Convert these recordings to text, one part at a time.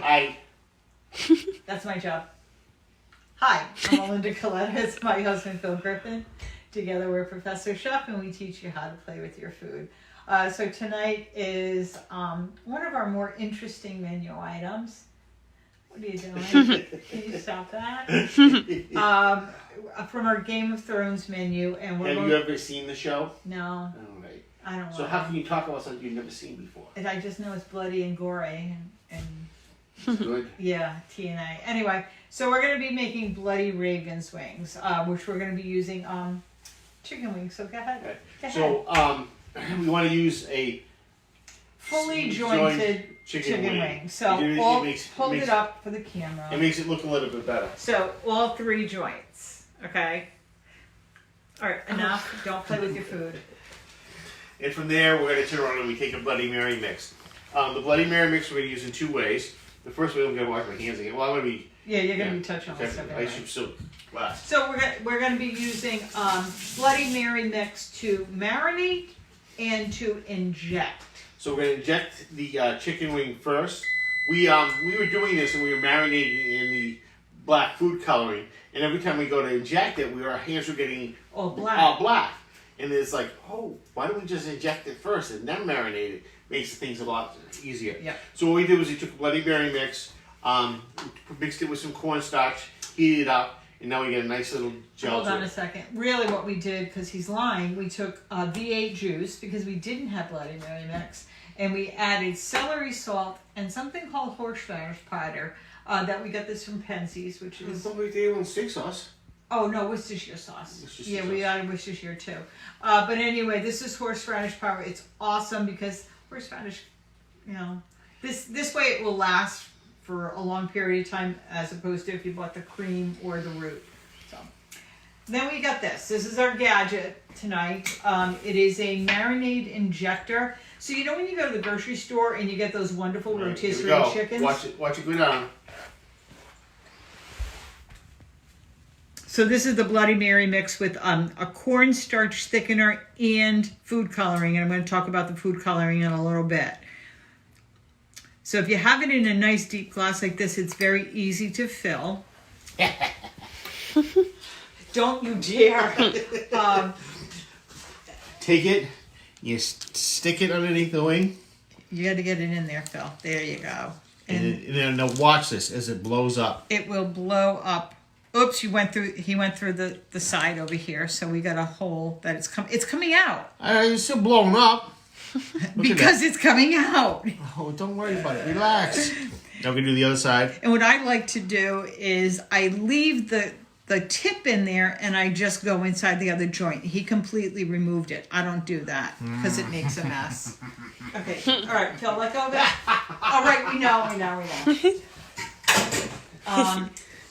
Hi. That's my job. Hi, I'm Melinda Coletta. It's my husband, Phil Griffin. Together we're Professor Chef and we teach you how to play with your food. So tonight is one of our more interesting menu items. What are you doing? Can you stop that? From our Game of Thrones menu. And Have you ever seen the show? No. All right. I don't know. So how can you talk about something you've never seen before? And I just know it's bloody and gory and It's good. yeah, TNA. Anyway, so we're going to be making bloody Ravens wings, which we're going to be using chicken wings. So go ahead. Okay. Go ahead. So we want to use a Fully jointed chicken wing. So hold it up for the camera. It makes it look a little bit better. So all 3 joints. Okay. All right. Enough. Don't play with your food. And from there, we're going to turn around and we take a Bloody Mary mix. The Bloody Mary mix we're going to use in 2 ways. The first way, I'm going to wash my hands again. Well, I'm going to be... Yeah, you're going to be touching all this stuff. I should still last. So we're going to be using Bloody Mary mix to marinate and to inject. So we're going to inject the chicken wing first. We were doing this and we were marinating in the black food coloring. And every time we go to inject it, our hands were getting all black. And it's like, oh, why don't we just inject it first and then marinate it? Makes things a lot easier. Yep. So what we did was we took a Bloody Mary mix, mixed it with some cornstarch, heated it up, and now we get a nice little gel. Hold on a second. Really what we did, because he's lying, we took V8 juice, because we didn't have Bloody Mary mix, and we added celery salt and something called horseradish powder that we got this from Pensy's, which is... Somebody there on steak sauce. Oh, no, Worcestershire sauce. Worcestershire sauce. We added Worcestershire too. But anyway, this is horseradish powder. It's awesome because horseradish, this way it will last for a long period of time as opposed to if you bought the cream or the root. So then we got this. This is our gadget tonight. It is a marinade injector. So you know when you go to the grocery store and you get those wonderful rotisserie chickens? Watch it go down. So this is the Bloody Mary mix with a cornstarch thickener and food coloring. And I'm going to talk about the food coloring in a little bit. So if you have it in a nice deep glass like this, it's very easy to fill. Don't you dare. Take it, you stick it underneath the wing. You got to get it in there, Phil. There you go. And then now watch this as it blows up. It will blow up. Oops, he went through the side over here, so we got a hole that it's coming out. It's still blowing up. Because it's coming out. Oh, don't worry about it. Relax. Now we can do the other side. And what I like to do is I leave the tip in there and I just go inside the other joint. He completely removed it. I don't do that because it makes a mess. Okay, all right, Phil, let go of that. All right, we know.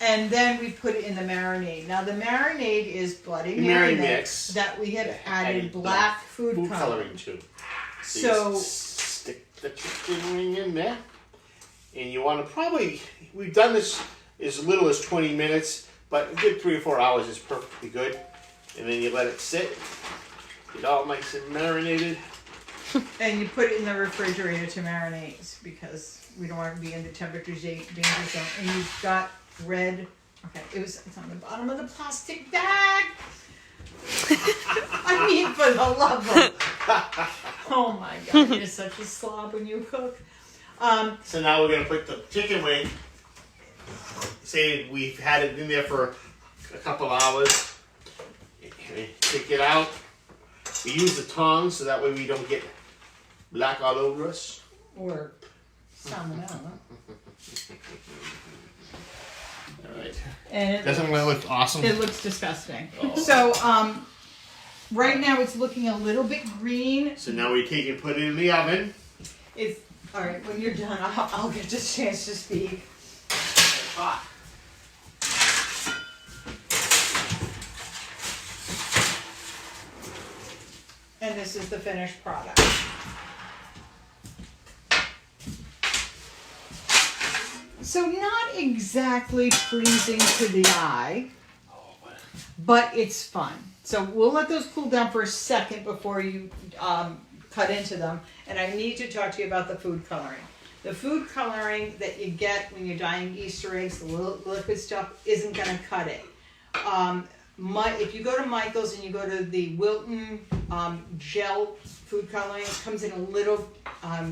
And then we put it in the marinade. Now the marinade is Bloody Mary mix that we have added black food coloring to. So you stick the chicken wing in there, and you want to we've done this as little as 20 minutes, but a good 3 or 4 hours is perfectly good. And then you let it sit, get all nice and marinated. And you put it in the refrigerator to marinate because we don't want to be in the temperature danger zone. And you've got red. Okay, it's on the bottom of the plastic bag. I mean, for the love of... Oh my God, you're such a slob when you cook. So now we're gonna put the chicken wing. Say we've had it in there for a couple hours. Take it out. We use the tongs so that way we don't get black all over us. Or salmonella. Alright. And doesn't it look awesome? It looks disgusting. Oh. So, right now it's looking a little bit green. So now we take and put it in the oven. Alright, when you're done, I'll get the chance to speak. It's hot. And this is the finished product. So not exactly pleasing to the eye, but it's fun. So we'll let those cool down for a second before you cut into them. And I need to talk to you about the food coloring. The food coloring that you get when you're dyeing Easter eggs, the liquid stuff, isn't going to cut it. If you go to Michael's and you go to the Wilton gel food coloring, it comes in a little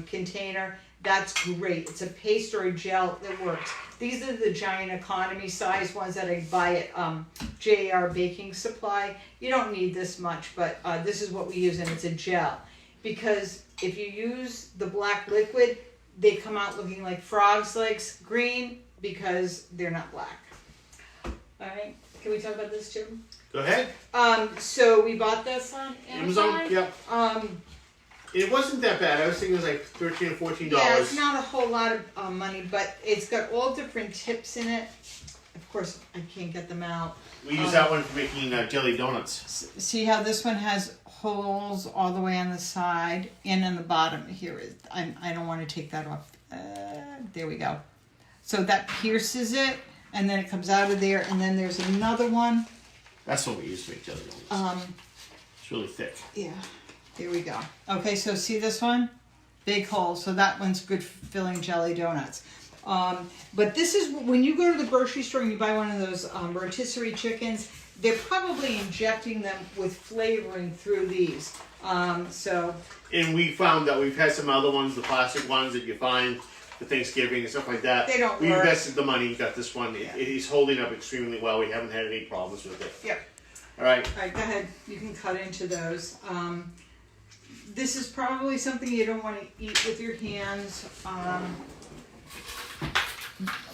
container. That's great. It's a paste or a gel that works. These are the giant economy size ones that I buy at JAR Baking Supply. You don't need this much, but this is what we use, and it's a gel. Because if you use the black liquid, they come out looking like frogs' legs green because they're not black. All right, can we talk about this too? Go ahead. So we bought this on Amazon. Yep. It wasn't that bad. I was thinking it was like $13 or $14. Yeah, it's not a whole lot of money, but it's got all different tips in it. Of course, I can't get them out. We use that one for making jelly donuts. See how this one has holes all the way on the side and on the bottom. Here, I don't want to take that off. There we go. So that pierces it, and then it comes out of there, and then there's another one. That's what we use to make jelly donuts. It's really thick. Yeah. There we go. Okay, so see this one? Big hole. So that one's good for filling jelly donuts. But this is, when you go to the grocery store and you buy one of those rotisserie chickens, they're probably injecting them with flavoring through these. And we found that we've had some other ones, the plastic ones that you find for Thanksgiving and stuff like that. They don't We work. invested the money, got this one. Yeah. It is holding up extremely well. We haven't had any problems with it. Yep. All right. All right, go ahead. You can cut into those. This is probably something you don't want to eat with your hands.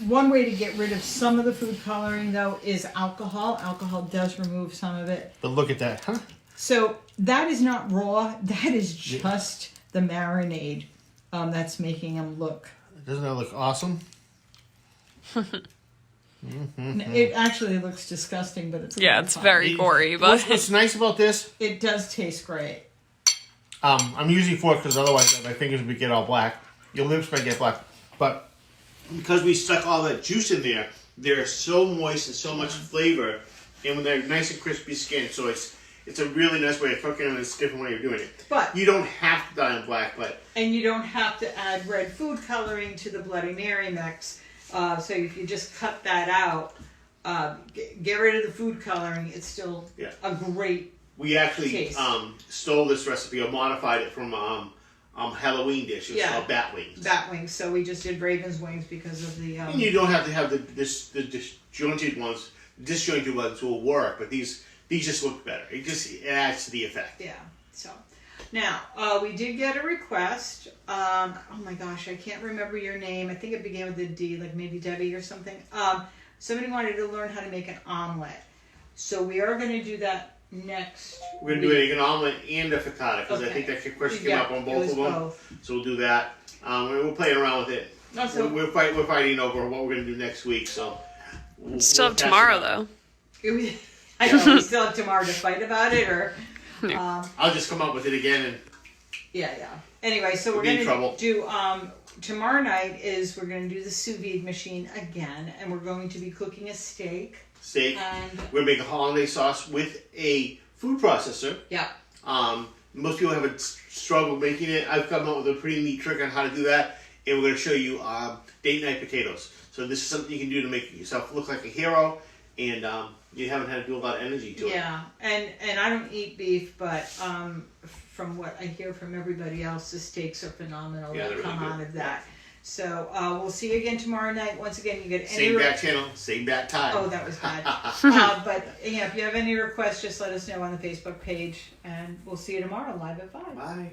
One way to get rid of some of the food coloring, though, is alcohol. Alcohol does remove some of it. But look at that, huh? So that is not raw. That is just the marinade that's making them look. Doesn't that look awesome? It actually looks disgusting, but it's It's very gory. But What's nice about this? it does taste great. I'm using fork because otherwise my fingers would get all black. Your lips might get black. But because we stuck all that juice in there, they're so moist and so much flavor. And when they're nice and crispy skin, so it's a really nice way of cooking them. It's a different way of doing it. But You don't have to dye them black, but and you don't have to add red food coloring to the Bloody Mary mix. So if you just cut that out, get rid of the food coloring, it's still a great we actually taste. stole this recipe or modified it from Halloween dish. It's called bat wings. bat wings. So we just did Raven's wings because of the. And you don't have to have the disjointed ones. The disjointed ones will work, but these just look better. It adds to the effect. Yeah. So now we did get a request. Oh my gosh, I can't remember your name. I think it began with a D, like maybe Debbie or something. Somebody wanted to learn how to make an omelet, so we are going to do that next. We're going to do an omelet and a frittata because I think that question came up on both of them. Both. So we'll do that. We're playing around with it. Also, We're fighting over what we're going to do next week. So still we'll have tomorrow though. I know we still have tomorrow to fight about it, or I'll just come up with it again and. yeah. Anyway, so we're We'll be in going trouble. to do tomorrow night is we're going to do the sous vide machine again, and we're going to be cooking a steak. And we're gonna make a holiday sauce with a food processor. yeah, Most people have a struggle making it. I've come up with a pretty neat trick on how to do that, and we're gonna show you date night potatoes. So this is something you can do to make yourself look like a hero, and you haven't had to do a lot of energy to it. yeah, and I don't eat beef, but from what I hear from everybody else, the steaks are phenomenal Yeah, that they're come really out good. of that. So we'll see you again tomorrow night. Once again, you get any Same bat channel, same bat time. Oh, that was bad. But yeah, if you have any requests, just let us know on the Facebook page, and we'll see you tomorrow live at 5. Bye.